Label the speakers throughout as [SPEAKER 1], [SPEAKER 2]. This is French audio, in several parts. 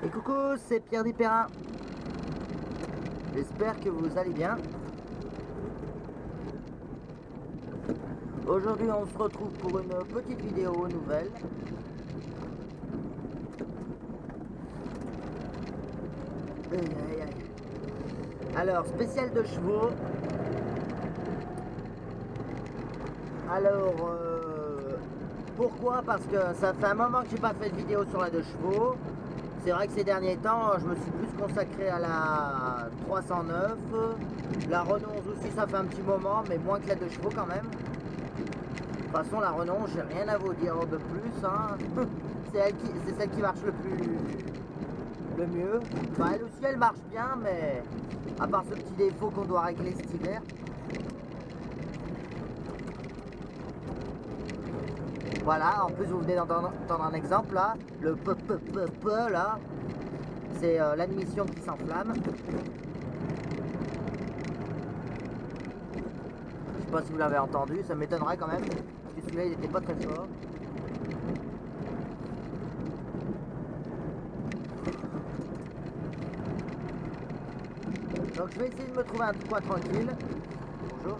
[SPEAKER 1] Et coucou, c'est Pierre Despérins. J'espère que vous allez bien. Aujourd'hui, on se retrouve pour une petite vidéo nouvelle. Aïe, aïe, aïe. Alors, spécial de chevaux. Alors, pourquoi? Parce que ça fait un moment que j'ai pas fait de vidéo sur la de chevaux. C'est vrai que ces derniers temps, je me suis plus consacré à la 309. La Renault aussi, ça fait un petit moment, mais moins que la de chevaux quand même. De toute façon, la Renault, j'ai rien à vous dire de plus. Hein. C'est celle qui marche le mieux. Enfin, elle aussi, elle marche bien, mais à part ce petit défaut qu'on doit régler cet hiver. Voilà, en plus vous venez d'entendre un exemple là, le là, c'est l'admission qui s'enflamme. Je sais pas si vous l'avez entendu, ça m'étonnerait quand même, parce que celui-là il était pas très fort. Donc je vais essayer de me trouver un coin tranquille. Bonjour.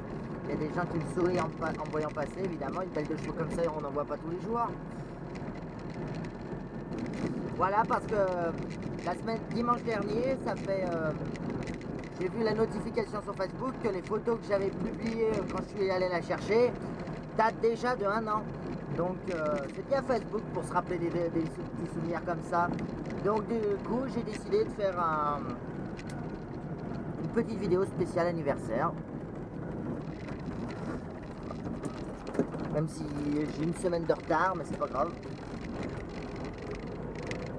[SPEAKER 1] Il y a des gens qui me sourient en me voyant passer, évidemment, une belle de chevaux comme ça on n'en voit pas tous les jours. Voilà, parce que dimanche dernier, ça fait... j'ai vu la notification sur Facebook que les photos que j'avais publiées quand je suis allé la chercher datent déjà de 1 an. Donc c'est bien Facebook pour se rappeler des petits souvenirs comme ça. Donc du coup, j'ai décidé de faire une petite vidéo spéciale anniversaire. Même si j'ai une semaine de retard, mais c'est pas grave.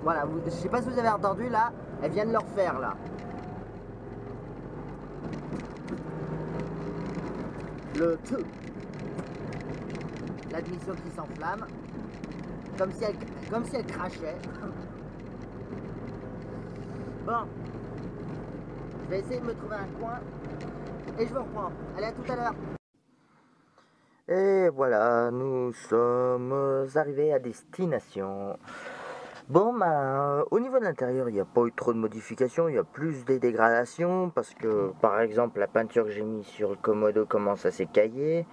[SPEAKER 1] Voilà, je sais pas si vous avez entendu là, elle vient de le refaire là. L'admission qui s'enflamme, comme si elle crachait. Bon, je vais essayer de me trouver un coin et je vous reprends. Allez, à tout à l'heure. Et voilà, nous sommes arrivés à destination. Bon, au niveau de l'intérieur, il n'y a pas eu trop de modifications, il y a plus des dégradations parce que, par exemple, la peinture que j'ai mise sur le Komodo commence à s'écailler.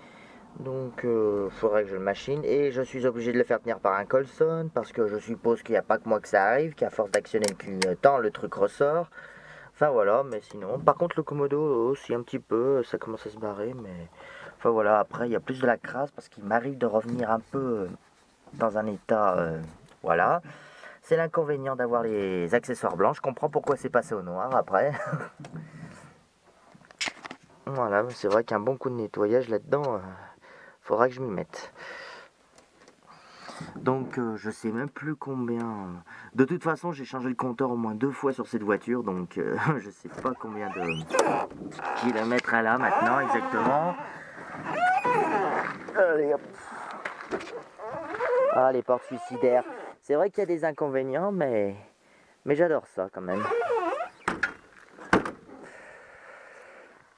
[SPEAKER 1] Donc, il faudrait que je le machine et je suis obligé de le faire tenir par un Colson parce que je suppose qu'il n'y a pas que moi que ça arrive, qu'à force d'actionner le clignotant, le truc ressort. Enfin voilà, mais sinon, par contre, le Komodo aussi un petit peu, ça commence à se barrer, mais enfin voilà, après, il y a plus de la crasse parce qu'il m'arrive de revenir un peu dans un état, voilà. C'est l'inconvénient d'avoir les accessoires blancs. Je comprends pourquoi c'est passé au noir après. Voilà, c'est vrai qu'un bon coup de nettoyage là-dedans, faudra que je m'y mette. Donc je sais même plus combien. De toute façon, j'ai changé le compteur au moins 2 fois sur cette voiture, donc je sais pas combien de kilomètres elle a maintenant exactement. Allez hop. Ah, les portes suicidaires. C'est vrai qu'il y a des inconvénients, mais j'adore ça quand même.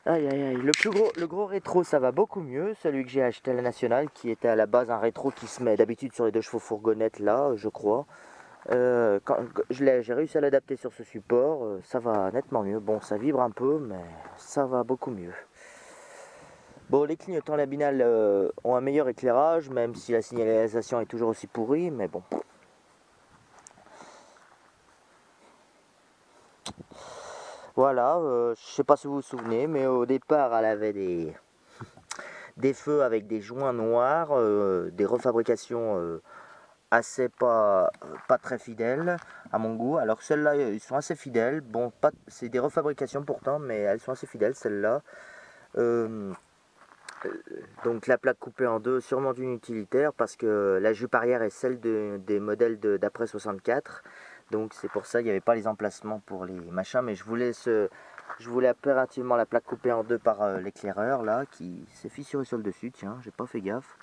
[SPEAKER 1] Aïe aïe aïe, le gros rétro ça va beaucoup mieux, celui que j'ai acheté à la Nationale qui était à la base un rétro qui se met d'habitude sur les 2 chevaux fourgonnettes là, je crois. J'ai réussi à l'adapter sur ce support, ça va nettement mieux. Bon, ça vibre un peu, mais ça va beaucoup mieux. Bon, les clignotants labinales ont un meilleur éclairage, même si la signalisation est toujours aussi pourrie, mais bon. Voilà, je sais pas si vous vous souvenez, mais au départ, elle avait des feux avec des joints noirs, des refabrications assez pas très fidèles à mon goût. Alors celles-là, ils sont assez fidèles. Bon, c'est des refabrications pourtant, mais elles sont assez fidèles, celles-là. Donc la plaque coupée en deux, sûrement d'une utilitaire, parce que la jupe arrière est celle des modèles d'après 64. Donc c'est pour ça qu'il n'y avait pas les emplacements pour les machins, mais je voulais impérativement la plaque coupée en deux par l'éclaireur là, qui s'est fissuré sur le dessus, tiens, j'ai pas fait gaffe.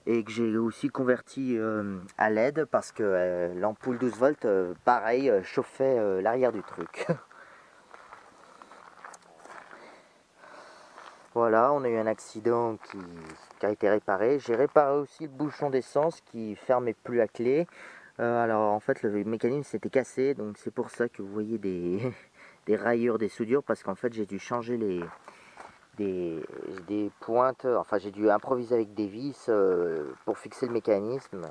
[SPEAKER 1] Et que j'ai aussi converti à LED parce que l'ampoule 12 volts, pareil, chauffait l'arrière du truc. Voilà, on a eu un accident qui a été réparé. J'ai réparé aussi le bouchon d'essence qui fermait plus à clé. Alors en fait le mécanisme s'était cassé, donc c'est pour ça que vous voyez des, des rayures, des soudures, parce qu'en fait j'ai dû changer des pointes, enfin j'ai dû improviser avec des vis pour fixer le mécanisme.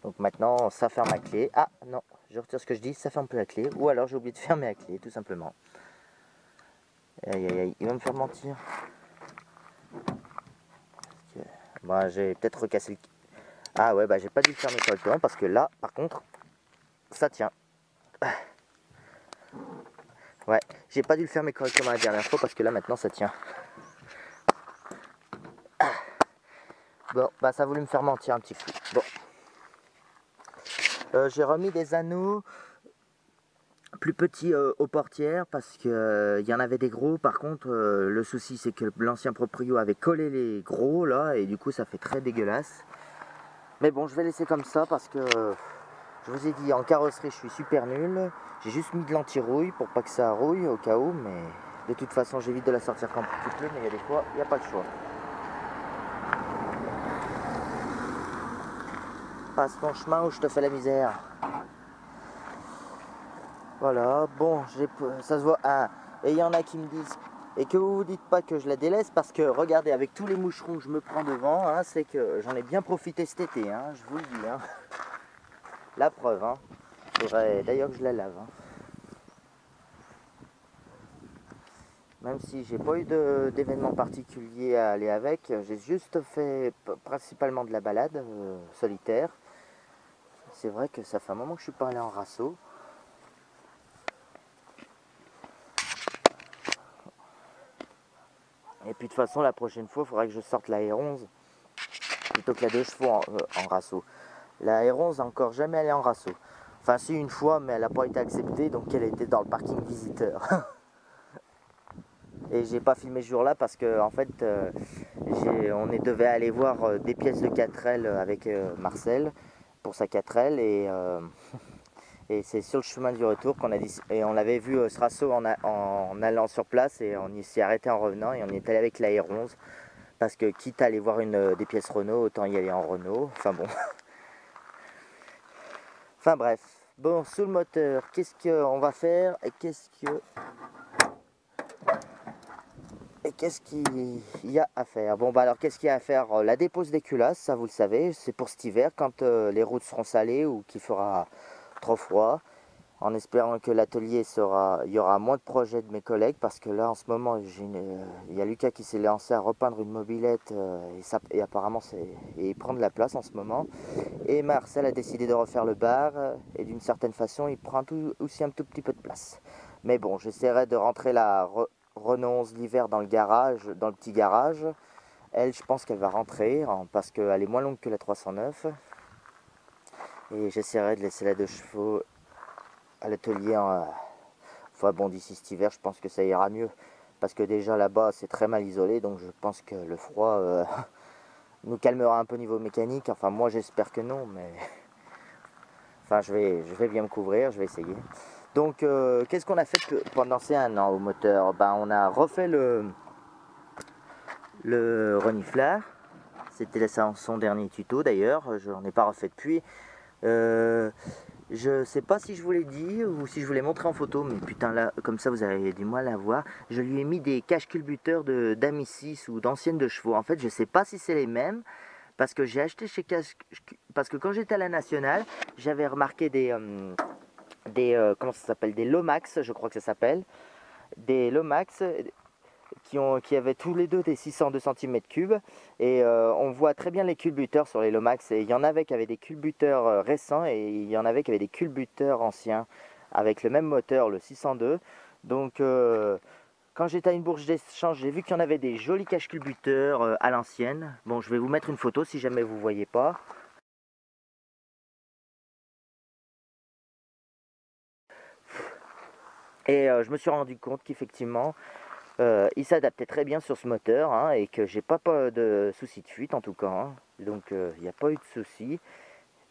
[SPEAKER 1] Donc maintenant ça ferme à clé. Ah non, je retire ce que je dis, ça ferme plus la clé, ou alors j'ai oublié de fermer la clé tout simplement. Aïe aïe aïe, il va me faire mentir. Bon, j'ai peut-être recassé le... Ah ouais, bah j'ai pas dû le fermer correctement parce que là, par contre, ça tient. Ouais, j'ai pas dû le fermer correctement la dernière fois parce que là maintenant ça tient. Bon, bah ça a voulu me faire mentir un petit peu. Bon. J'ai remis des anneaux plus petits aux portières parce que il y en avait des gros. Par contre, le souci c'est que l'ancien proprio avait collé les gros là et du coup ça fait très dégueulasse. Mais bon, je vais laisser comme ça parce que je vous ai dit en carrosserie je suis super nul. J'ai juste mis de l'anti-rouille pour pas que ça rouille au cas où, mais de toute façon j'évite de la sortir quand il pleut, mais il y a des fois il n'y a pas le choix. Passe ton chemin ou je te fais la misère. Voilà, bon, ça se voit. Ah, et il y en a qui me disent, et que vous vous dites pas que je la délaisse, parce que regardez, avec tous les moucherons que je me prends devant, hein, c'est que j'en ai bien profité cet été, hein, je vous le dis. Hein. La preuve, hein. Faudrait d'ailleurs que je la lave. Hein. Même si j'ai pas eu d'événement particulier à aller avec, j'ai juste fait principalement de la balade solitaire. C'est vrai que ça fait un moment que je suis pas allé en rasso. Et puis de toute façon, la prochaine fois, il faudra que je sorte la R11 plutôt que la 2 chevaux en rasso. La R11 n'a encore jamais allé en rasso. Enfin, si, une fois, mais elle n'a pas été acceptée, donc elle était dans le parking visiteur. Et j'ai pas filmé ce jour-là parce que en fait, devait aller voir des pièces de 4L avec Marcel pour sa 4L et c'est sur le chemin du retour qu'on a dit, et on avait vu ce rasso en allant sur place et on y s'est arrêté en revenant et on y est allé avec la R11 parce que quitte à aller voir des pièces Renault, autant y aller en Renault. Enfin bon. Enfin bref. Bon, sous le moteur, qu'est-ce qu'on va faire et qu'est-ce qu'il y a à faire? Bon, bah alors, qu'est-ce qu'il y a à faire? La dépose des culasses, ça vous le savez, c'est pour cet hiver, quand les routes seront salées ou qu'il fera trop froid. En espérant que l'atelier il y aura moins de projets de mes collègues, parce que là, en ce moment, il y a Lucas qui s'est lancé à repeindre une mobilette, et apparemment, il prend de la place en ce moment. Et Marcel a décidé de refaire le bar, et d'une certaine façon, il prend aussi un tout petit peu de place. Mais bon, j'essaierai de rentrer la renonce l'hiver dans le garage, dans le petit garage. Elle, je pense qu'elle va rentrer parce qu'elle est moins longue que la 309. Et j'essaierai de laisser la 2 chevaux à l'atelier. Enfin bon, d'ici cet hiver, je pense que ça ira mieux. Parce que déjà là-bas, c'est très mal isolé. Donc je pense que le froid nous calmera un peu niveau mécanique. Enfin, moi, j'espère que non. Mais enfin, je vais bien me couvrir. Je vais essayer. Donc, qu'est-ce qu'on a fait pendant ces 1 an au moteur? Ben, on a refait le reniflard. C'était son dernier tuto d'ailleurs. Je n'en ai pas refait depuis. Je sais pas si je vous l'ai dit ou si je vous l'ai montré en photo, mais putain là, comme ça vous avez du mal à voir. Je lui ai mis des caches culbuteurs d'Amicis ou d'anciennes de chevaux. En fait, je sais pas si c'est les mêmes parce que j'ai acheté chez parce que quand j'étais à la Nationale, j'avais remarqué comment ça s'appelle, des Lomax, je crois que ça s'appelle, des Lomax qui avaient tous les deux des 602 cm3 et on voit très bien les culbuteurs sur les Lomax et il y en avait qui avaient des culbuteurs récents et il y en avait qui avaient des culbuteurs anciens avec le même moteur, le 602. Donc quand j'étais à une bourse d'échange, j'ai vu qu'il y en avait des jolis caches culbuteurs à l'ancienne. Bon, je vais vous mettre une photo si jamais vous ne voyez pas. Et je me suis rendu compte qu'effectivement, il s'adaptait très bien sur ce moteur hein, et que j'ai pas de soucis de fuite en tout cas. Hein. Donc il n'y a pas eu de soucis.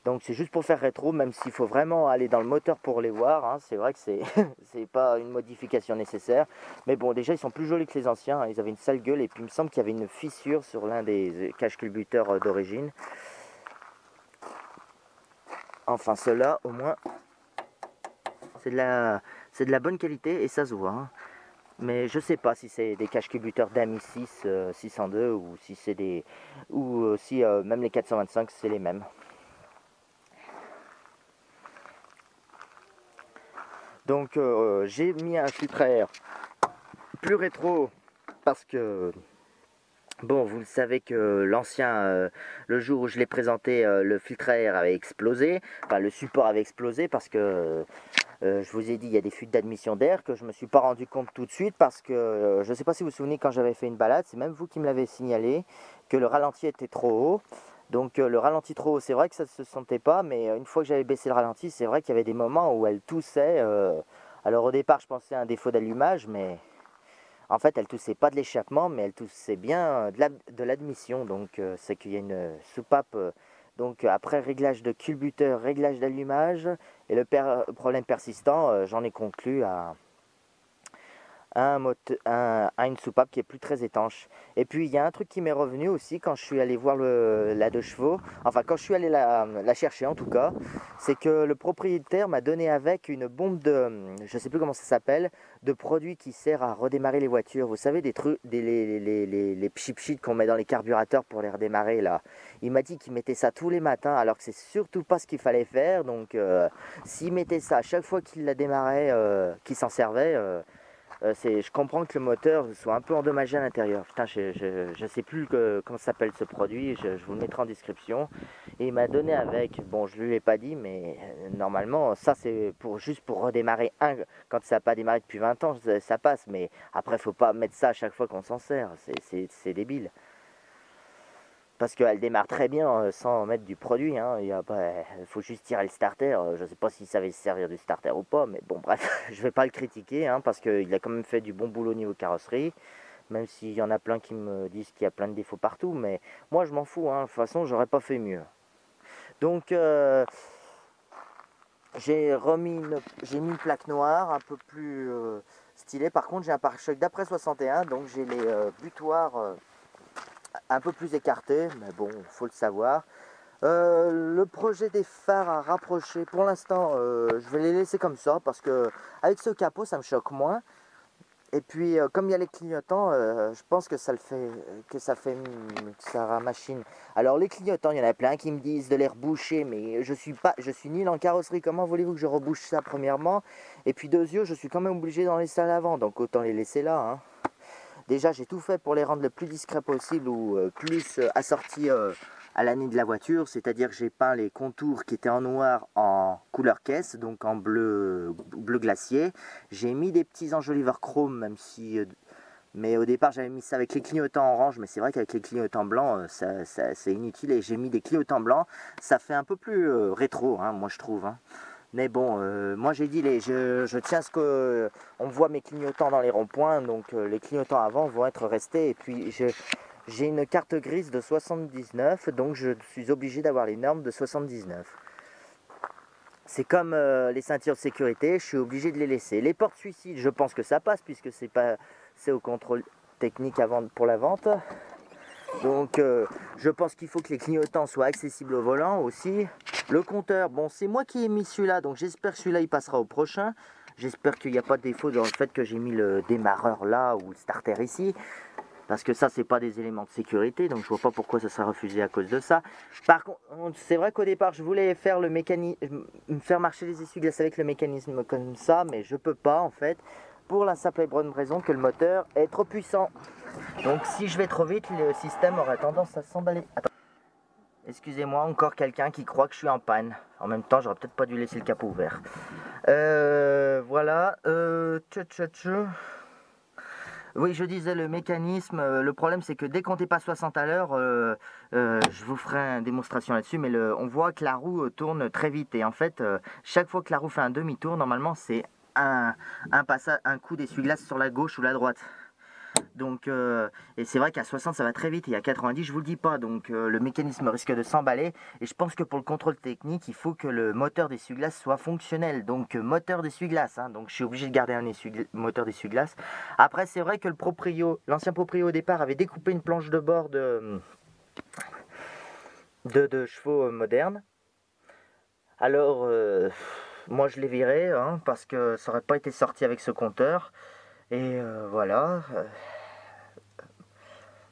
[SPEAKER 1] Donc c'est juste pour faire rétro, même s'il faut vraiment aller dans le moteur pour les voir. Hein. C'est vrai que c'est c'est pas une modification nécessaire. Mais bon, déjà ils sont plus jolis que les anciens. Hein. Ils avaient une sale gueule et puis il me semble qu'il y avait une fissure sur l'un des caches culbuteurs d'origine. Enfin ceux-là au moins c'est de la bonne qualité et ça se voit, hein. Mais je sais pas si c'est des cache-culbuteurs d'AMI 6 602 ou si c'est des ou si même les 425 c'est les mêmes. Donc j'ai mis un filtre à air plus rétro parce que bon, vous le savez que l'ancien, le jour où je l'ai présenté, le filtre à air avait explosé, enfin le support avait explosé parce que je vous ai dit il y a des fuites d'admission d'air que je ne me suis pas rendu compte tout de suite parce que je ne sais pas si vous vous souvenez quand j'avais fait une balade, c'est même vous qui me l'avez signalé, que le ralenti était trop haut. Donc le ralenti trop haut, c'est vrai que ça ne se sentait pas, mais une fois que j'avais baissé le ralenti, c'est vrai qu'il y avait des moments où elle toussait. Alors au départ, je pensais à un défaut d'allumage, mais en fait, elle toussait pas de l'échappement, mais elle toussait bien de l'admission. Donc c'est qu'il y a une soupape. Donc après réglage de culbuteur, réglage d'allumage, et le problème persistant, j'en ai conclu à une soupape qui est plus très étanche. Et puis il y a un truc qui m'est revenu aussi quand je suis allé voir la 2 chevaux, enfin quand je suis allé la chercher en tout cas, c'est que le propriétaire m'a donné avec une bombe de, je sais plus comment ça s'appelle, de produit qui sert à redémarrer les voitures. Vous savez, des trucs, les pchit qu'on met dans les carburateurs pour les redémarrer là. Il m'a dit qu'il mettait ça tous les matins alors que c'est surtout pas ce qu'il fallait faire. Donc s'il mettait ça à chaque fois qu'il la démarrait, qu'il s'en servait, je comprends que le moteur soit un peu endommagé à l'intérieur. Putain, je sais plus comment s'appelle ce produit, je vous le mettrai en description. Et il m'a donné avec, bon je lui ai pas dit, mais normalement ça c'est juste pour redémarrer quand ça n'a pas démarré depuis 20 ans, ça passe. Mais après faut pas mettre ça à chaque fois qu'on s'en sert, c'est débile. Parce qu'elle démarre très bien sans mettre du produit, hein. Il faut juste tirer le starter. Je ne sais pas s'il savait se servir du starter ou pas, mais bon bref, je ne vais pas le critiquer, hein, parce qu'il a quand même fait du bon boulot niveau carrosserie, même s'il y en a plein qui me disent qu'il y a plein de défauts partout, mais moi je m'en fous, hein. De toute façon j'aurais pas fait mieux. Donc j'ai mis une plaque noire un peu plus stylée. Par contre j'ai un pare-choc d'après 61, donc j'ai les butoirs un peu plus écarté, mais bon, faut le savoir. Le projet des phares à rapprocher, pour l'instant, je vais les laisser comme ça parce que avec ce capot, ça me choque moins. Et puis, comme il y a les clignotants, je pense que ça ramachine. Alors, les clignotants, il y en a plein qui me disent de les reboucher, mais je suis nul en carrosserie. Comment voulez-vous que je rebouche ça, premièrement? Et puis, deux yeux, je suis quand même obligé d'en laisser à l'avant, donc autant les laisser là, hein. Déjà, j'ai tout fait pour les rendre le plus discret possible ou plus assortis à l'année de la voiture. C'est-à-dire que j'ai peint les contours qui étaient en noir en couleur caisse, donc en bleu glacier. J'ai mis des petits enjoliveurs chrome, même si... mais au départ, j'avais mis ça avec les clignotants orange. Mais c'est vrai qu'avec les clignotants blancs, c'est inutile. Et j'ai mis des clignotants blancs. Ça fait un peu plus rétro, hein, moi je trouve, hein. Mais bon, moi j'ai dit, je tiens à ce qu'on voit mes clignotants dans les ronds-points, donc les clignotants avant vont être restés. Et puis j'ai une carte grise de 79, donc je suis obligé d'avoir les normes de 79. C'est comme les ceintures de sécurité, je suis obligé de les laisser. Les portes suicides, je pense que ça passe puisque c'est au contrôle technique pour la vente. Donc je pense qu'il faut que les clignotants soient accessibles au volant aussi. Le compteur, bon c'est moi qui ai mis celui-là, donc j'espère que celui-là il passera au prochain. J'espère qu'il n'y a pas de défaut dans le fait que j'ai mis le démarreur là ou le starter ici. Parce que ça c'est pas des éléments de sécurité, donc je vois pas pourquoi ça sera refusé à cause de ça. Par contre, c'est vrai qu'au départ je voulais faire faire marcher les essuie-glaces avec le mécanisme comme ça, mais je peux pas en fait. Pour la simple et bonne raison que le moteur est trop puissant. Donc si je vais trop vite, le système aura tendance à s'emballer. Excusez-moi, encore quelqu'un qui croit que je suis en panne. En même temps, j'aurais peut-être pas dû laisser le capot ouvert. Voilà. Oui, je disais le mécanisme. Le problème, c'est que dès qu'on dépasse 60 à l'heure, je vous ferai une démonstration là-dessus, mais on voit que la roue tourne très vite. Et en fait, chaque fois que la roue fait un demi-tour, normalement, c'est un coup d'essuie-glace sur la gauche ou la droite. Donc, et c'est vrai qu'à 60 ça va très vite et à 90 je vous le dis pas, donc le mécanisme risque de s'emballer et je pense que pour le contrôle technique il faut que le moteur d'essuie-glace soit fonctionnel, donc moteur d'essuie-glace, hein, donc je suis obligé de garder un moteur d'essuie-glace. Après c'est vrai que l'ancien proprio au départ avait découpé une planche de bord de chevaux modernes. Alors, moi je l'ai viré, hein, parce que ça aurait pas été sorti avec ce compteur. Et voilà.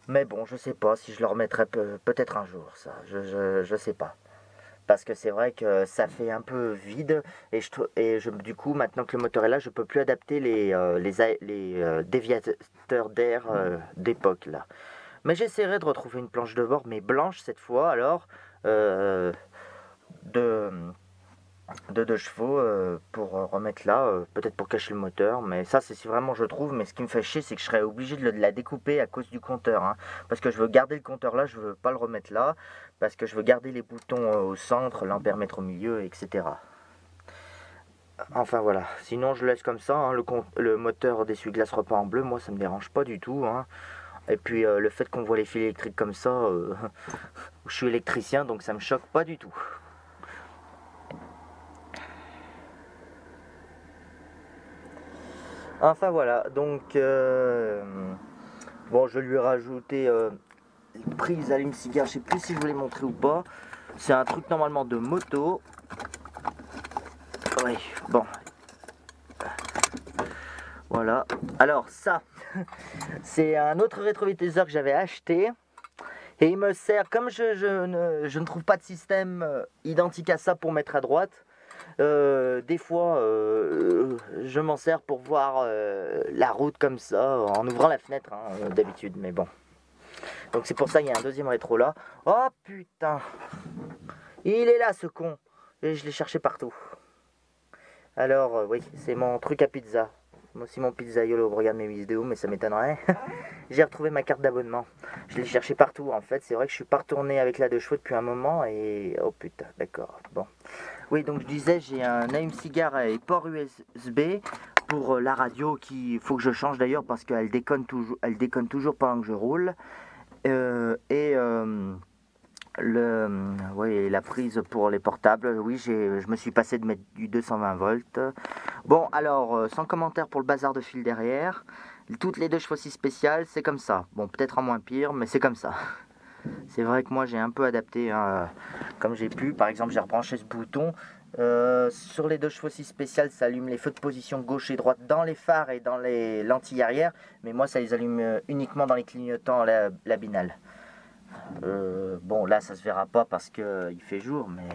[SPEAKER 1] Mais bon, je sais pas si je le remettrai peut-être un jour, ça. Je sais pas. Parce que c'est vrai que ça fait un peu vide. Du coup, maintenant que le moteur est là, je peux plus adapter les déviateurs d'air d'époque, là. Mais j'essaierai de retrouver une planche de bord, mais blanche cette fois, alors, euh, de, de 2 chevaux pour remettre là, peut-être pour cacher le moteur. Mais ça, c'est si vraiment je trouve. Mais ce qui me fait chier, c'est que je serais obligé de la découper à cause du compteur, hein. Parce que je veux garder le compteur là, je veux pas le remettre là. Parce que je veux garder les boutons au centre, l'ampèremètre au milieu, etc. Enfin voilà, sinon je le laisse comme ça, hein. Le moteur d'essuie-glace repeint en bleu, moi ça me dérange pas du tout, hein. Et puis le fait qu'on voit les fils électriques comme ça, je suis électricien donc ça me choque pas du tout. Enfin voilà, donc bon, je lui ai rajouté une prise allume-cigare, je sais plus si je vous l'ai montré ou pas. C'est un truc normalement de moto. Oui, bon. Voilà. Alors ça, c'est un autre rétroviseur que j'avais acheté. Et il me sert, comme je ne trouve pas de système identique à ça pour mettre à droite, des fois je m'en sers pour voir la route comme ça, en ouvrant la fenêtre, hein, d'habitude, mais bon. Donc c'est pour ça qu'il y a un deuxième rétro là. Oh putain, il est là ce con. Et je l'ai cherché partout. Alors oui, c'est mon truc à pizza. Moi aussi mon pizzaiolo regarde mes vidéos, mais ça m'étonnerait. J'ai retrouvé ma carte d'abonnement. Je l'ai cherché partout en fait. C'est vrai que je suis pas retourné avec la 2 chevaux depuis un moment et... Oh putain, d'accord. Bon. Oui, donc je disais, j'ai un allume-cigare et port USB pour la radio qu'il faut que je change d'ailleurs parce qu'elle déconne toujours pendant que je roule. Et oui, la prise pour les portables, oui, je me suis passé de mettre du 220 volts. Bon, alors, sans commentaire pour le bazar de fil derrière. Toutes les 2 chevaux spéciales, c'est comme ça. Bon, peut-être en moins pire, mais c'est comme ça. C'est vrai que moi, j'ai un peu adapté, hein, comme j'ai pu. Par exemple, j'ai rebranché ce bouton. Sur les 2 chevaux spéciales, ça allume les feux de position gauche et droite dans les phares et dans les lentilles arrière. Mais moi, ça les allume uniquement dans les clignotants la binale. Bon, là, ça se verra pas parce qu'il fait jour, mais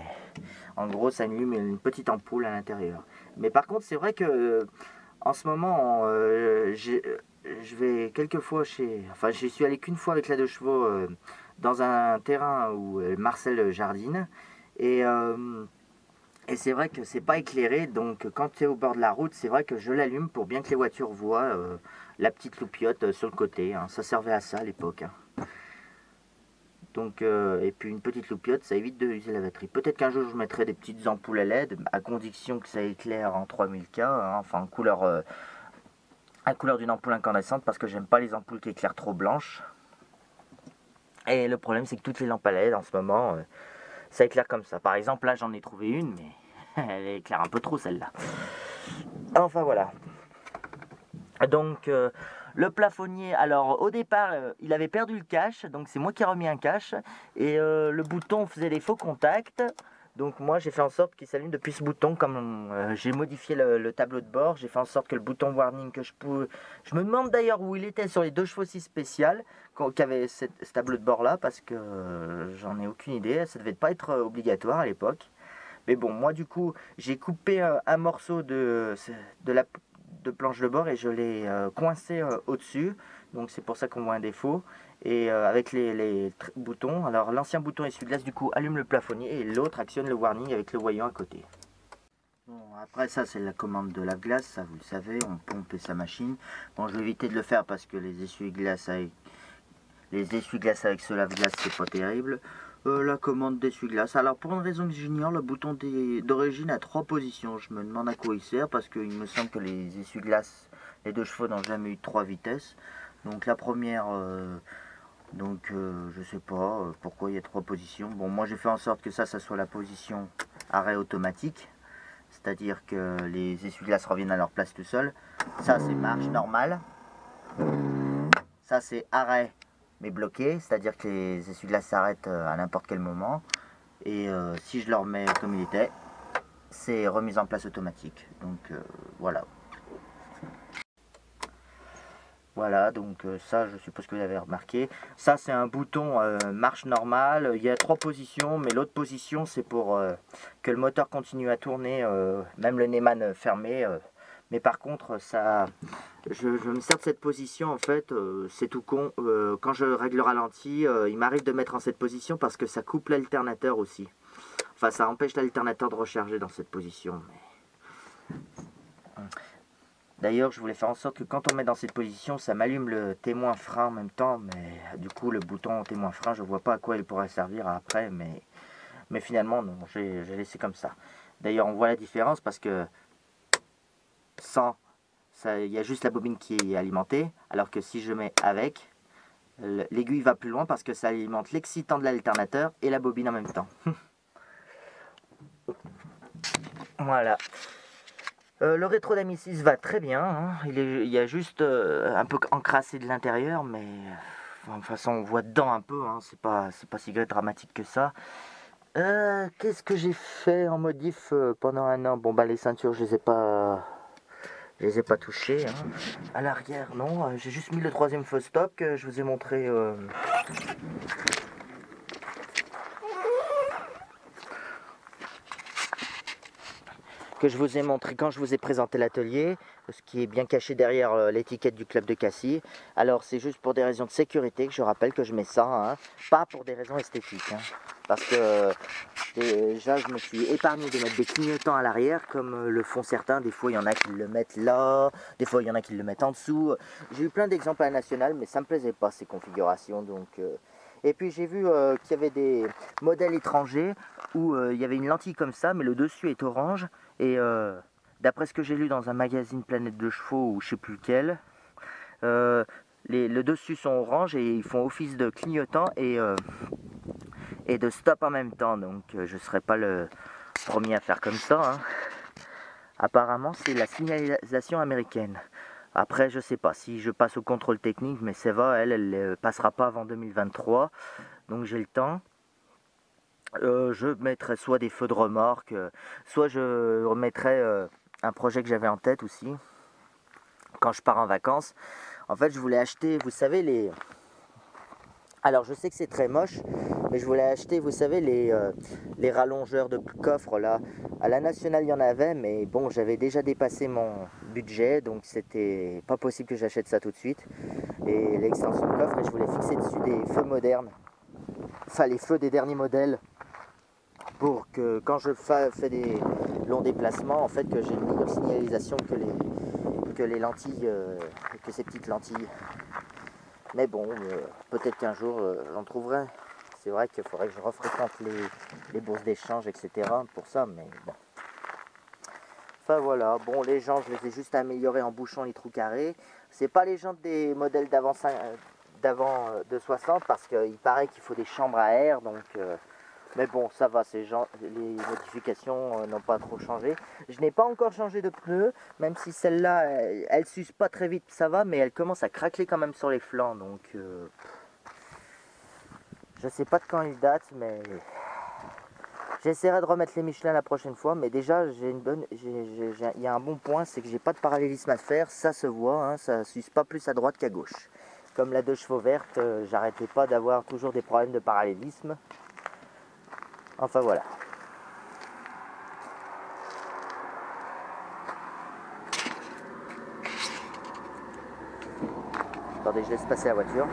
[SPEAKER 1] en gros, ça allume une petite ampoule à l'intérieur. Mais par contre, c'est vrai que en ce moment, je vais quelques fois enfin, je suis allé qu'une fois avec la 2 chevaux dans un terrain où Marcel jardine. Et, euh, et c'est vrai que c'est pas éclairé, donc quand tu es au bord de la route, c'est vrai que je l'allume pour bien que les voitures voient la petite loupiote sur le côté, hein. Ça servait à ça à l'époque, hein. Donc, et puis une petite loupiote, ça évite de user la batterie. Peut-être qu'un jour je mettrai des petites ampoules à LED, à condition que ça éclaire en 3000K, hein, enfin en couleur d'une ampoule incandescente, parce que j'aime pas les ampoules qui éclairent trop blanches. Et le problème, c'est que toutes les lampes à LED en ce moment, ça éclaire comme ça. Par exemple, là j'en ai trouvé une, mais elle éclaire un peu trop celle-là. Enfin voilà. Donc le plafonnier, alors au départ il avait perdu le cache, donc c'est moi qui ai remis un cache. Et le bouton faisait des faux contacts. Donc moi j'ai fait en sorte qu'il s'allume depuis ce bouton. Comme j'ai modifié le tableau de bord, j'ai fait en sorte que le bouton warning que je pouvais... Je me demande d'ailleurs où il était sur les 2 chevaux spéciales qui avaient ce tableau de bord là, parce que j'en ai aucune idée. Ça devait pas être obligatoire à l'époque. Mais bon, moi du coup, j'ai coupé un morceau de planche de bord et je l'ai coincé au-dessus. Donc c'est pour ça qu'on voit un défaut. Et avec les boutons, alors l'ancien bouton essuie-glace du coup allume le plafonnier et l'autre actionne le warning avec le voyant à côté. Bon, après ça c'est la commande de lave-glace, ça vous le savez, on pompe sa machine. Bon, je vais éviter de le faire parce que les essuie-glaces avec ce lave-glace c'est pas terrible. La commande d'essuie-glace. Alors pour une raison que j'ignore, le bouton d'origine a 3 positions. Je me demande à quoi il sert parce qu'il me semble que les essuie-glaces, les 2 chevaux n'ont jamais eu 3 vitesses. Donc la première, je sais pas pourquoi il y a 3 positions. Bon, moi j'ai fait en sorte que ça soit la position arrêt automatique. C'est-à-dire que les essuie-glaces reviennent à leur place tout seul. Ça c'est marche normale. Ça c'est arrêt mais bloqué, c'est-à-dire que les essuie-glaces s'arrêtent à n'importe quel moment. Et si je le remets comme il était, c'est remise en place automatique. Donc voilà. Voilà, donc ça, je suppose que vous avez remarqué. Ça, c'est un bouton marche normale. Il y a 3 positions, mais l'autre position, c'est pour que le moteur continue à tourner, même le Neyman fermé. Mais par contre, ça, je me sers de cette position, en fait, c'est tout con. Quand je règle le ralenti, il m'arrive de mettre en cette position parce que ça coupe l'alternateur aussi. Enfin, ça empêche l'alternateur de recharger dans cette position. Mais... D'ailleurs, je voulais faire en sorte que quand on met dans cette position, ça m'allume le témoin frein en même temps. Mais du coup, le bouton témoin frein, je ne vois pas à quoi il pourrait servir après. Mais finalement, non, j'ai laissé comme ça. D'ailleurs, on voit la différence parce que sans, il y a juste la bobine qui est alimentée. Alors que si je mets avec, l'aiguille va plus loin parce que ça alimente l'excitant de l'alternateur et la bobine en même temps. Voilà. Le rétro d'Ami 6 va très bien, hein. Il y a juste un peu encrassé de l'intérieur, mais de toute façon on voit dedans un peu, hein. C'est pas si dramatique que ça. Qu'est-ce que j'ai fait en modif pendant un an? Bon bah les ceintures je les ai pas touchées, hein. À l'arrière non, j'ai juste mis le 3e feu stop que je vous ai montré. Que je vous ai montré quand je vous ai présenté l'atelier, ce qui est bien caché derrière l'étiquette du club de Cassis. Alors c'est juste pour des raisons de sécurité que je rappelle que je mets ça, hein, pas pour des raisons esthétiques. Hein, parce que déjà je me suis épargné de mettre des clignotants à l'arrière comme le font certains. Des fois il y en a qui le mettent là, des fois il y en a qui le mettent en dessous. J'ai eu plein d'exemples à la nationale mais ça me plaisait pas ces configurations donc... Et puis j'ai vu qu'il y avait des modèles étrangers où il y avait une lentille comme ça, mais le dessus est orange. Et d'après ce que j'ai lu dans un magazine Planète de Chevaux ou je sais plus lequel, le dessus sont orange et ils font office de clignotant et de stop en même temps. Donc je ne serai pas le premier à faire comme ça. Hein. Apparemment c'est la signalisation américaine. Après, je sais pas si je passe au contrôle technique, mais Seva, elle passera pas avant 2023, donc j'ai le temps. Je mettrai soit des feux de remorque, soit je remettrai un projet que j'avais en tête aussi, quand je pars en vacances. En fait, je voulais acheter, vous savez, les... Alors, je sais que c'est très moche, mais je voulais acheter, vous savez, les rallongeurs de coffre, là. À la Nationale, il y en avait, mais bon, j'avais déjà dépassé mon budget, donc c'était pas possible que j'achète ça tout de suite. Et l'extension de coffre, et je voulais fixer dessus des feux modernes. Enfin, les feux des derniers modèles. Pour que quand je fais des longs déplacements, en fait, que j'ai une meilleure signalisation que les lentilles, que ces petites lentilles. Mais bon, peut-être qu'un jour, j'en trouverai. C'est vrai qu'il faudrait que je refréquente les bourses d'échange, etc. pour ça, mais bon. Enfin voilà, bon, les jantes, je les ai juste améliorées en bouchant les trous carrés. C'est pas les jantes des modèles d'avant de 60 parce qu'il paraît qu'il faut des chambres à air, donc... mais bon, ça va, les modifications n'ont pas trop changé. Je n'ai pas encore changé de pneu, même si celle-là, elle s'use pas très vite, ça va, mais elle commence à craquer quand même sur les flancs. Donc, je sais pas de quand il date, mais j'essaierai de remettre les Michelin la prochaine fois. Mais déjà, il y a un bon point, c'est que j'ai pas de parallélisme à faire. Ça se voit, hein, ça s'use pas plus à droite qu'à gauche. Comme la 2 chevaux verte, j'arrêtais pas d'avoir toujours des problèmes de parallélisme. Enfin voilà. Attendez, je laisse passer la voiture.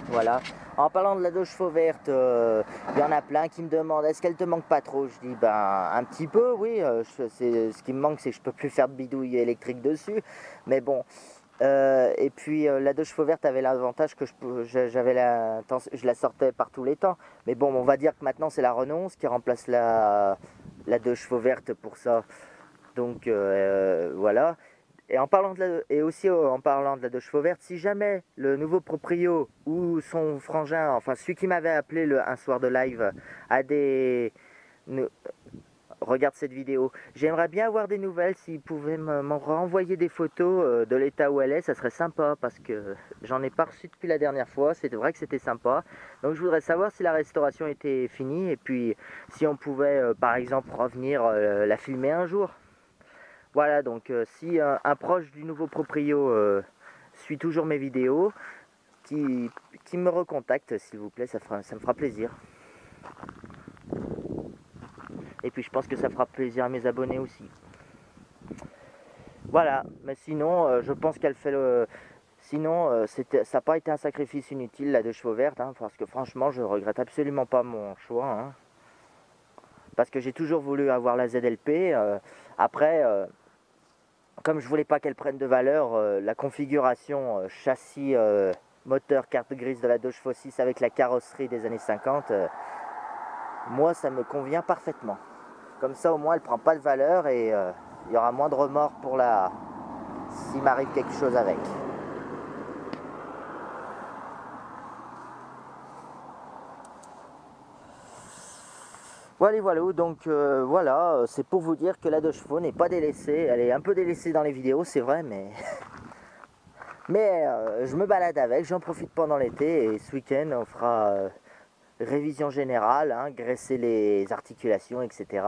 [SPEAKER 1] Voilà. En parlant de la 2 chevaux verte, il y en a plein qui me demandent est-ce qu'elle te manque pas trop? Je dis ben un petit peu, oui. Ce qui me manque, c'est que je peux plus faire de bidouille électrique dessus. Mais bon. Et puis la 2 chevaux verte avait l'avantage que je la sortais par tous les temps. Mais bon, on va dire que maintenant c'est la Renault qui remplace la 2 chevaux verte pour ça. Donc voilà. Et en parlant en parlant de la 2 chevaux verte, si jamais le nouveau proprio ou son frangin, enfin celui qui m'avait appelé un soir de live, a des regarde cette vidéo. J'aimerais bien avoir des nouvelles, s'ils pouvaient m'en renvoyer des photos de l'état où elle est, ça serait sympa parce que j'en ai pas reçu depuis la dernière fois, c'est vrai que c'était sympa. Donc je voudrais savoir si la restauration était finie et puis si on pouvait par exemple revenir la filmer un jour. Voilà, donc si un proche du nouveau proprio suit toujours mes vidéos, qui me recontacte s'il vous plaît, ça me fera plaisir. Et puis je pense que ça fera plaisir à mes abonnés aussi. Voilà, mais sinon je pense qu'elle fait le... Sinon ça n'a pas été un sacrifice inutile la 2 chevaux verte, hein, parce que franchement je regrette absolument pas mon choix. Hein, parce que j'ai toujours voulu avoir la ZLP. Après, comme je voulais pas qu'elle prenne de valeur, la configuration châssis, moteur, carte grise de la 2 chevaux 6 avec la carrosserie des années 50, moi ça me convient parfaitement. Comme ça au moins elle prend pas de valeur et il y aura moins de remords pour la... s'il m'arrive quelque chose avec. Voilà, donc voilà, c'est pour vous dire que la 2 chevaux n'est pas délaissée. Elle est un peu délaissée dans les vidéos, c'est vrai, mais... mais je me balade avec, j'en profite pendant l'été et ce week-end on fera révision générale, hein, graisser les articulations, etc.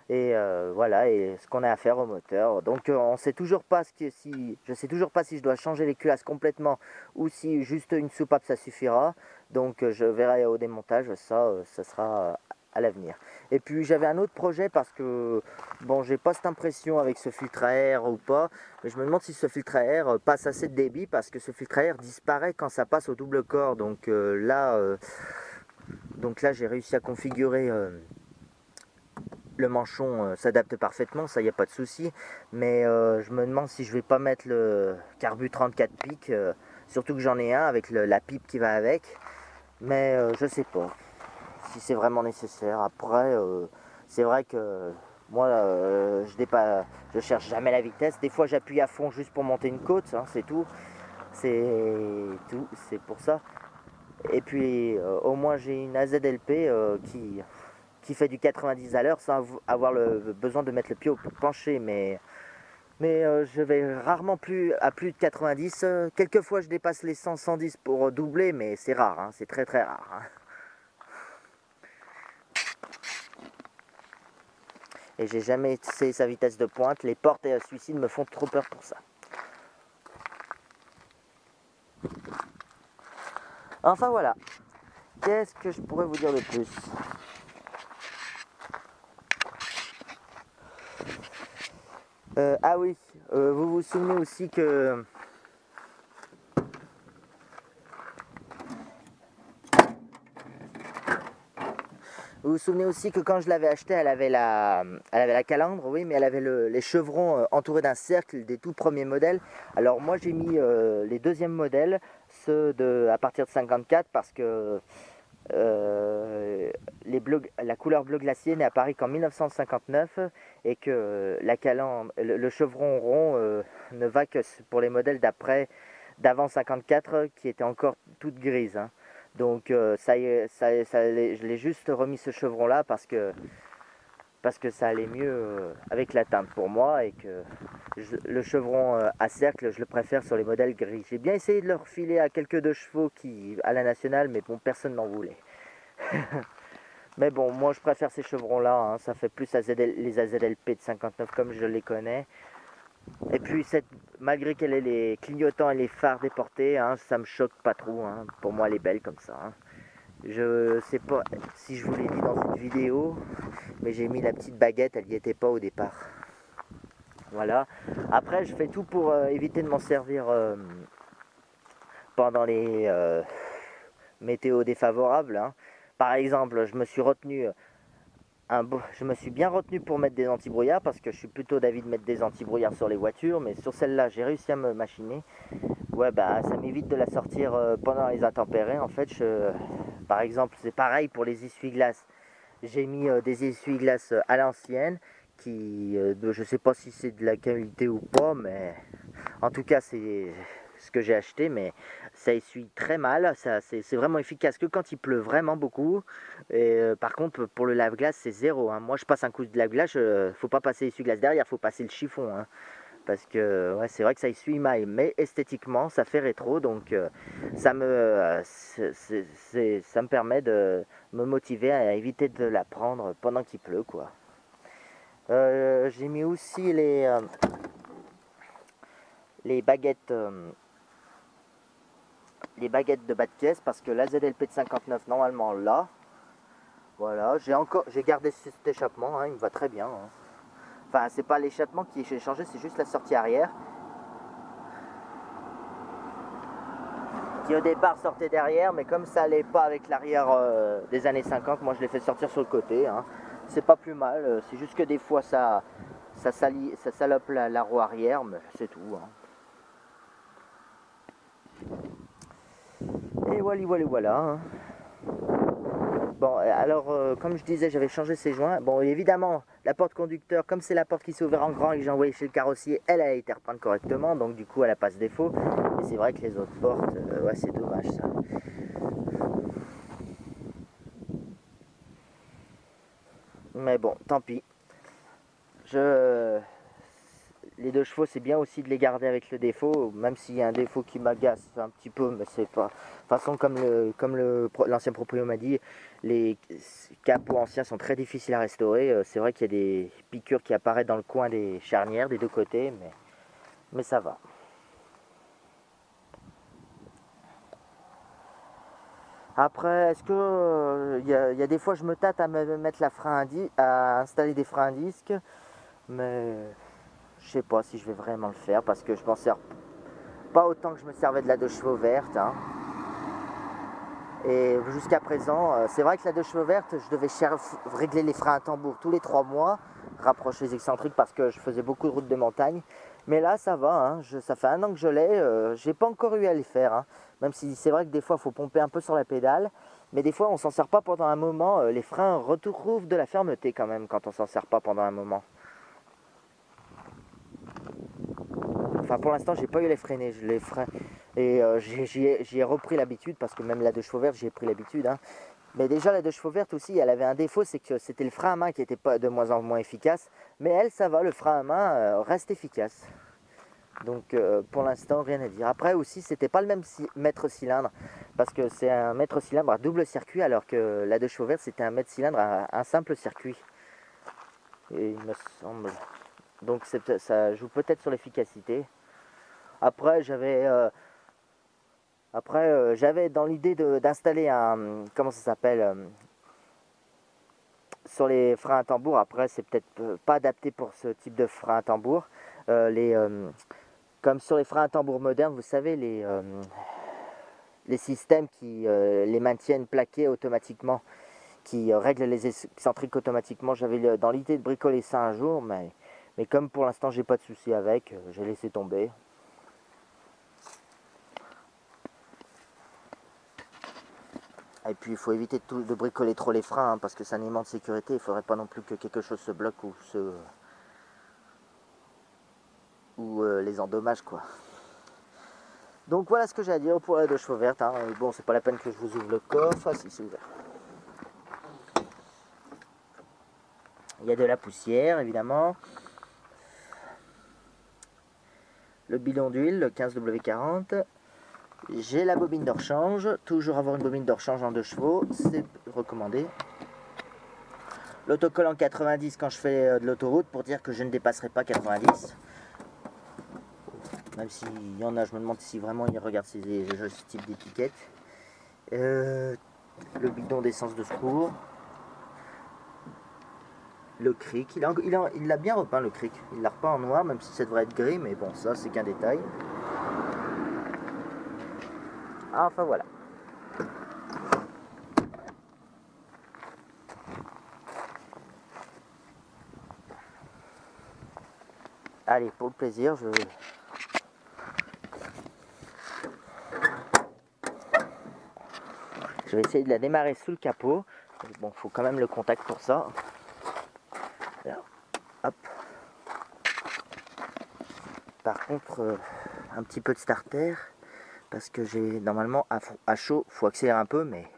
[SPEAKER 1] Et voilà, et ce qu'on a à faire au moteur. Donc on sait toujours pas je sais toujours pas si je dois changer les culasses complètement ou si juste une soupape ça suffira. Donc je verrai au démontage, ça sera à l'avenir. Et puis j'avais un autre projet parce que bon, j'ai pas cette impression avec ce filtre à air ou pas, mais je me demande si ce filtre à air passe assez de débit parce que ce filtre à air disparaît quand ça passe au double corps. Donc là j'ai réussi à configurer le manchon s'adapte parfaitement, ça y a pas de souci, mais je me demande si je vais pas mettre le carbu 34 pics, surtout que j'en ai un avec la pipe qui va avec, mais je sais pas si c'est vraiment nécessaire. Après c'est vrai que moi je cherche jamais la vitesse, des fois j'appuie à fond juste pour monter une côte, hein, c'est tout, c'est pour ça. Et puis au moins j'ai une AZLP qui fait du 90 à l'heure sans avoir le besoin de mettre le pied au plancher, mais je vais rarement à plus de 90. Quelquefois je dépasse les 100-110 pour doubler, mais c'est rare, hein, c'est très très rare. Hein. Et j'ai jamais essayé sa vitesse de pointe, les portes et suicides me font trop peur pour ça. Enfin voilà, qu'est-ce que je pourrais vous dire de plus ? Ah oui, vous vous souvenez aussi que... Vous vous souvenez aussi que quand je l'avais achetée, elle avait la calandre, oui, mais elle avait les chevrons entourés d'un cercle des tout premiers modèles. Alors moi j'ai mis les deuxièmes modèles, à partir de 54, parce que la couleur bleu glacier n'est apparue qu'en 1959 et que le chevron rond ne va que pour les modèles d'avant 54 qui étaient encore toutes grises. Hein. Donc je l'ai juste remis ce chevron là parce que ça allait mieux avec la teinte pour moi et que le chevron à cercle je le préfère sur les modèles gris. J'ai bien essayé de le refiler à quelques 2 chevaux à la nationale, mais bon, personne n'en voulait. Mais bon, moi je préfère ces chevrons là, hein, ça fait plus les AZLP de 59 comme je les connais. Et puis malgré qu'elle ait les clignotants et les phares déportés, hein, ça me choque pas trop, hein. Pour moi elle est belle comme ça. Hein. Je sais pas si je vous l'ai dit dans une vidéo, mais j'ai mis la petite baguette, elle n'y était pas au départ. Voilà. Après je fais tout pour éviter de m'en servir pendant les météos défavorables. Hein. Par exemple, je me suis bien retenu pour mettre des antibrouillards parce que je suis plutôt d'avis de mettre des antibrouillards sur les voitures, mais sur celle-là j'ai réussi à me machiner. Ouais, bah ça m'évite de la sortir pendant les intempéries. En fait, par exemple, c'est pareil pour les essuie-glaces. J'ai mis des essuie-glaces à l'ancienne je sais pas si c'est de la qualité ou pas, mais en tout cas ce que j'ai acheté, mais ça essuie très mal. C'est vraiment efficace que quand il pleut vraiment beaucoup. Et par contre, pour le lave-glace, c'est zéro, hein. Moi, je passe un coup de lave-glace, faut pas passer l'essuie-glace derrière, faut passer le chiffon, hein. Parce que ouais, c'est vrai que ça essuie mal, mais esthétiquement, ça fait rétro, donc ça me permet de me motiver à éviter de la prendre pendant qu'il pleut, quoi. J'ai mis aussi les baguettes. Les baguettes de bas de caisse parce que la ZLP de 59 normalement là, voilà, j'ai gardé cet échappement, hein, il me va très bien, hein. Enfin, c'est pas l'échappement qui est changé, c'est juste la sortie arrière qui au départ sortait derrière, mais comme ça allait pas avec l'arrière des années 50, moi je l'ai fait sortir sur le côté, hein. C'est pas plus mal, c'est juste que des fois ça salope la roue arrière, mais c'est tout, hein. Et voilà, hein. Bon, alors, comme je disais, j'avais changé ces joints. Bon, évidemment, la porte conducteur, comme c'est la porte qui s'est ouverte en grand et que j'ai envoyé chez le carrossier, elle a été repeinte correctement, donc du coup, elle a pas ce défaut. Et c'est vrai que les autres portes, ouais, c'est dommage, ça. Mais bon, tant pis. Les 2 chevaux, c'est bien aussi de les garder avec le défaut, même s'il y a un défaut qui m'agace un petit peu, mais c'est pas... De toute façon, comme l'ancien proprio m'a dit, les capots anciens sont très difficiles à restaurer. C'est vrai qu'il y a des piqûres qui apparaissent dans le coin des charnières des 2 côtés, mais ça va. Après, est-ce que il y a des fois je me tâte à me mettre à installer des freins à disque, mais je sais pas si je vais vraiment le faire parce que je m'en sers pas autant que je me servais de la 2 chevaux verte, hein. Et jusqu'à présent, c'est vrai que la 2 chevaux verte, je devais régler les freins à tambour tous les 3 mois, rapprocher les excentriques parce que je faisais beaucoup de routes de montagne. Mais là, ça va, hein, ça fait 1 an que je l'ai, j'ai pas encore eu à les faire, hein. Même si c'est vrai que des fois, il faut pomper un peu sur la pédale. Mais des fois, on s'en sert pas pendant un moment. Les freins retrouvent de la fermeté quand même quand on s'en sert pas pendant un moment. Enfin, pour l'instant, j'ai pas eu les freinés. Je les freins. Et j'y ai repris l'habitude parce que même la 2 chevaux verte, j'y ai pris l'habitude, hein. Mais déjà, la 2 chevaux verte aussi, elle avait un défaut, c'est que c'était le frein à main qui était pas de moins en moins efficace. Mais elle, ça va, le frein à main reste efficace. Donc pour l'instant, rien à dire. Après aussi, c'était pas le même mètre cylindre parce que c'est un mètre cylindre à double circuit alors que la 2 chevaux verte, c'était un mètre cylindre à un simple circuit. Et il me semble. Donc ça joue peut-être sur l'efficacité. Après, j'avais dans l'idée d'installer un, comment ça s'appelle, sur les freins à tambour. Après, c'est peut-être pas adapté pour ce type de frein à tambour. Comme sur les freins à tambour modernes, vous savez, les systèmes qui les maintiennent plaqués automatiquement, qui règlent les excentriques automatiquement. J'avais dans l'idée de bricoler ça un jour, mais comme pour l'instant, j'ai pas de souci avec, j'ai laissé tomber. Et puis il faut éviter de bricoler trop les freins, hein, parce que c'est un élément de sécurité. Il ne faudrait pas non plus que quelque chose se bloque ou les endommage, quoi. Donc voilà ce que j'ai à dire pour la 2 chevaux verte, hein. Bon, c'est pas la peine que je vous ouvre le coffre. Ah si, c'est ouvert. Il y a de la poussière évidemment. Le bidon d'huile, le 15W40. J'ai la bobine de rechange, toujours avoir une bobine de rechange en 2 chevaux, c'est recommandé. L'autocollant 90 quand je fais de l'autoroute pour dire que je ne dépasserai pas 90. Même s'il y en a, je me demande si vraiment ils regardent ce type d'étiquette. Le bidon d'essence de secours. Le cric, il l'a bien repeint le cric. Il l'a repeint en noir, même si ça devrait être gris, mais bon, ça c'est qu'un détail. Enfin voilà. Allez, pour le plaisir, je vais essayer de la démarrer sous le capot. Bon, faut quand même le contact pour ça. Là, hop. Par contre, un petit peu de starter parce que j'ai normalement à chaud, faut accélérer un peu, mais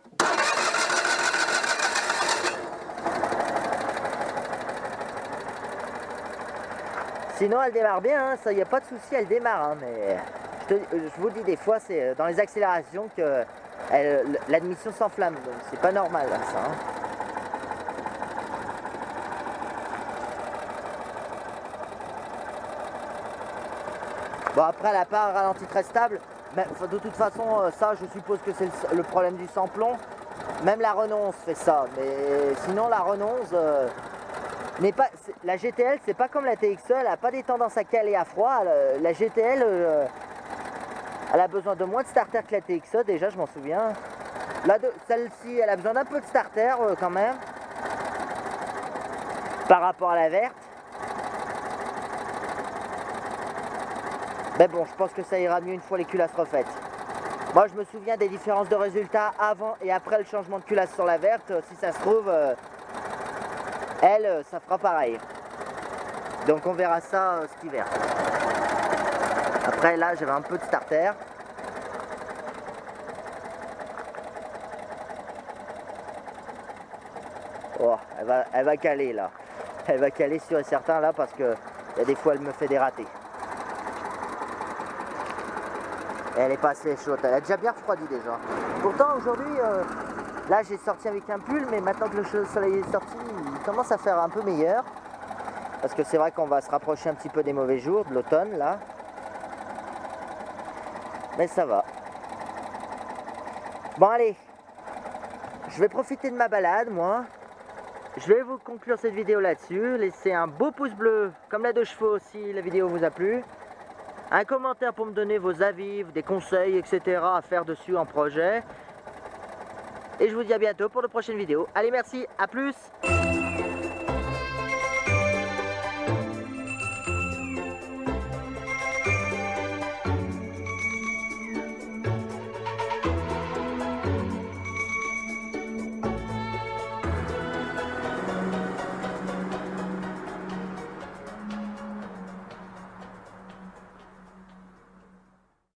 [SPEAKER 1] sinon elle démarre bien, hein, ça y a pas de souci, elle démarre, hein, mais je vous dis des fois c'est dans les accélérations que l'admission s'enflamme, donc c'est pas normal hein, ça. Hein. Bon après elle n'a pas un ralenti très stable, mais de toute façon ça je suppose que c'est le problème du samplon. Même la Renault 11 fait ça, mais sinon la Renault 11 n'est pas, la GTL c'est pas comme la TXE, elle n'a pas des tendances à caler à froid. La GTL elle a besoin de moins de starter que la TXE déjà, je m'en souviens. Celle-ci elle a besoin d'un peu de starter quand même par rapport à la verte. Mais bon, je pense que ça ira mieux une fois les culasses refaites. Moi, je me souviens des différences de résultats avant et après le changement de culasse sur la verte. Si ça se trouve, elle, ça fera pareil. Donc on verra ça cet hiver. Après, là, j'avais un peu de starter. Oh, elle va caler là. Elle va caler sûr et certain là parce que il y a des fois, elle me fait des ratés. Elle est pas assez chaude, elle a déjà bien refroidi déjà. Pourtant aujourd'hui, là j'ai sorti avec un pull, mais maintenant que le soleil est sorti, il commence à faire un peu meilleur. Parce que c'est vrai qu'on va se rapprocher un petit peu des mauvais jours, de l'automne là. Mais ça va. Bon allez, je vais profiter de ma balade moi. Je vais vous conclure cette vidéo là-dessus. Laissez un beau pouce bleu, comme la 2 chevaux si la vidéo vous a plu. Un commentaire pour me donner vos avis, des conseils, etc. à faire dessus en projet. Et je vous dis à bientôt pour de prochaines vidéos. Allez, merci, à plus!